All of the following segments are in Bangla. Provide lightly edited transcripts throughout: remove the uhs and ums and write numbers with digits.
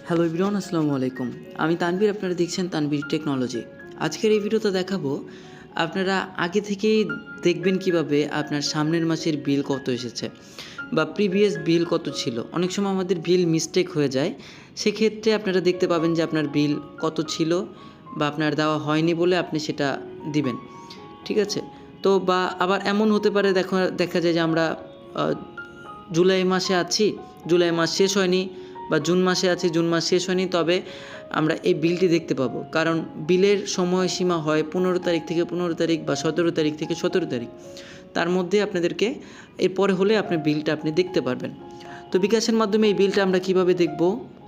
হ্যালো এভরিওয়ান, আসসালামু আলাইকুম। আমি তানভীর, আপনারা দেখছেন তানভীর টেকনোলজি। আজকের এই ভিডিওতে দেখাবো আপনারা আগে থেকেই দেখবেন কিভাবে আপনার সামনের মাসের বিল কত এসেছে বা প্রিভিয়াস বিল কত ছিল। অনেক সময় আমাদের বিল মিস্টেক হয়ে যায়, সেক্ষেত্রে আপনারা দেখতে পাবেন যে আপনার বিল কত ছিল বা আপনার দেওয়া হয়নি বলে আপনি সেটা দিবেন, ঠিক আছে? তো বা আবার এমন হতে পারে দেখা যায় যে আমরা জুলাই মাসে আছি, জুলাই মাস শেষ হয়নি, বা জুন মাসে আছি, জুন মাস শেষ হয়নি, তবে আমরা এই বিলটি দেখতে পাবো। কারণ বিলের সময়সীমা হয় 15 তারিখ থেকে 15 তারিখ বা 17 তারিখ থেকে 17 তারিখ, তার মধ্যে আপনাদেরকে এরপরে হলে আপনি বিলটা আপনি দেখতে পারবেন। তো বিকাশের মাধ্যমে এই বিলটা আমরা কিভাবে দেখব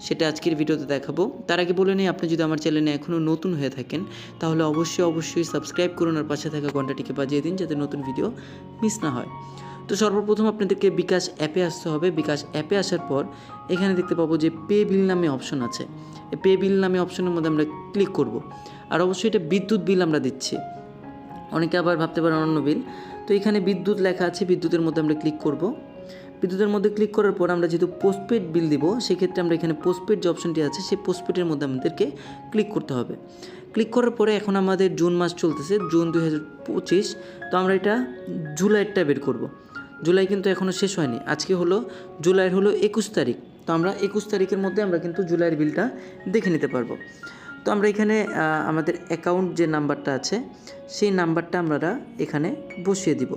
সেটা আজকের ভিডিওতে দেখাবো। তার আগে বলে নিই, আপনি যদি আমার চ্যানেলে এখনও নতুন হয়ে থাকেন তাহলে অবশ্যই সাবস্ক্রাইব করুন আর পাশে থাকা ঘন্টাটিকে বাজিয়ে দিন যাতে নতুন ভিডিও মিস না হয়। তো সর্বপ্রথম আপনাদেরকে বিকাশ অ্যাপে আসতে হবে। বিকাশ অ্যাপে আসার পর এখানে দেখতে পাবো যে পে বিল নামে অপশন আছে। এই পে বিল নামে অপশনের মধ্যে আমরা ক্লিক করব। আর অবশ্যই এটা বিদ্যুৎ বিল আমরা দিচ্ছি, অনেকে আবার ভাবতে পারেন অন্য বিল। তো এখানে বিদ্যুৎ লেখা আছে, বিদ্যুতের মধ্যে আমরা ক্লিক করব। বিদ্যুতের মধ্যে ক্লিক করার পর আমরা যেহেতু পোস্টপেড বিল দিব, সেক্ষেত্রে আমরা এখানে পোস্টপেড যে অপশনটি আছে সেই পোস্টপেডের মধ্যে আমাদেরকে ক্লিক করতে হবে। ক্লিক করার পরে এখন আমাদের জুন মাস চলতেছে, জুন 2025। তো আমরা এটা জুলাইয়েরটা বের করব। জুলাই কিন্তু এখনও শেষ হয়নি, আজকে হলো জুলাইয়ের 21 তারিখ। তো আমরা 21 তারিখের মধ্যে আমরা কিন্তু জুলাইয়ের বিলটা দেখে নিতে পারবো। তো আমরা এখানে আমাদের অ্যাকাউন্ট যে নাম্বারটা আছে সেই নাম্বারটা আমরা এখানে বসিয়ে দিব।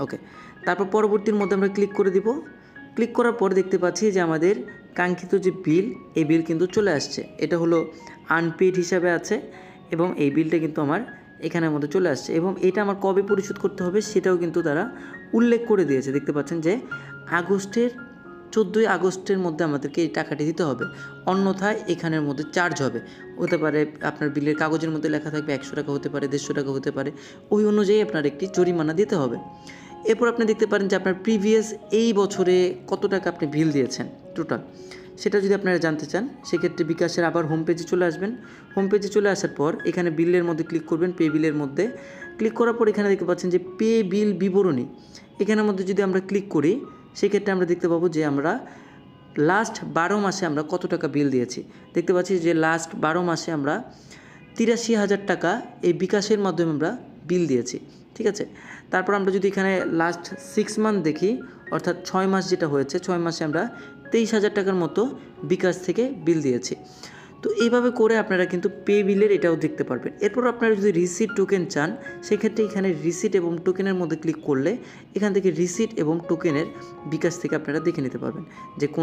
ওকে, তারপর পরবর্তীর মধ্যে আমরা ক্লিক করে দিব। ক্লিক করার পর দেখতে পাচ্ছি যে আমাদের কাঙ্ক্ষিত যে বিল, এই বিল কিন্তু চলে আসছে। এটা হলো আনপেড হিসাবে আছে এবং এই বিলটা কিন্তু আমার এখানের মধ্যে চলে আসছে এবং এটা আমার কবে পরিশোধ করতে হবে সেটাও কিন্তু তারা উল্লেখ করে দিয়েছে। দেখতে পাচ্ছেন যে 14 আগস্টের মধ্যে আমাদেরকে এই টাকাটি দিতে হবে, অন্যথায় এখানের মধ্যে চার্জ হবে। হতে পারে আপনার বিলের কাগজের মধ্যে লেখা থাকবে 100 টাকা, হতে পারে 150 টাকা, হতে পারে, ওই অনুযায়ী আপনার একটি জরিমানা দিতে হবে। এরপর আপনি দেখতে পারেন যে আপনার প্রিভিয়াস এই বছরে কত টাকা আপনি বিল দিয়েছেন টোটাল, সেটা যদি আপনারা জানতে চান সেক্ষেত্রে বিকাশের আবার হোম পেজে চলে আসবেন। হোম পেজে চলে আসার পর এখানে বিলের মধ্যে ক্লিক করবেন, পে বিলের মধ্যে ক্লিক করার পর এখানে দেখতে পাচ্ছেন যে পে বিল বিবরণী, এখানের মধ্যে যদি আমরা ক্লিক করি সেক্ষেত্রে আমরা দেখতে পাবো যে আমরা লাস্ট 12 মাসে আমরা কত টাকা বিল দিয়েছি। দেখতে পাচ্ছি যে লাস্ট 12 মাসে আমরা 83,000 টাকা এই বিকাশের মাধ্যমে আমরা বিল দিয়েছি, ঠিক আছে। তারপর আমরা যদি এখানে লাস্ট 6 মান্থ দেখি, অর্থাৎ 6 মাস যেটা হয়েছে, 6 মাসে আমরা 23,000 টাকার মতো বিকাশ থেকে বিল দিয়েছি। তো এইভাবে করে আপনারা কিন্তু পে বিলের এটাও দেখতে পারবেন। এরপর আপনারা যদি রিসিট টোকেন চান সেক্ষেত্রে এখানে রিসিট এবং টোকেনের মধ্যে ক্লিক করলে এখান থেকে রিসিট এবং টোকেনের বিকাশ থেকে আপনারা দেখে নিতে পারবেন যে কোন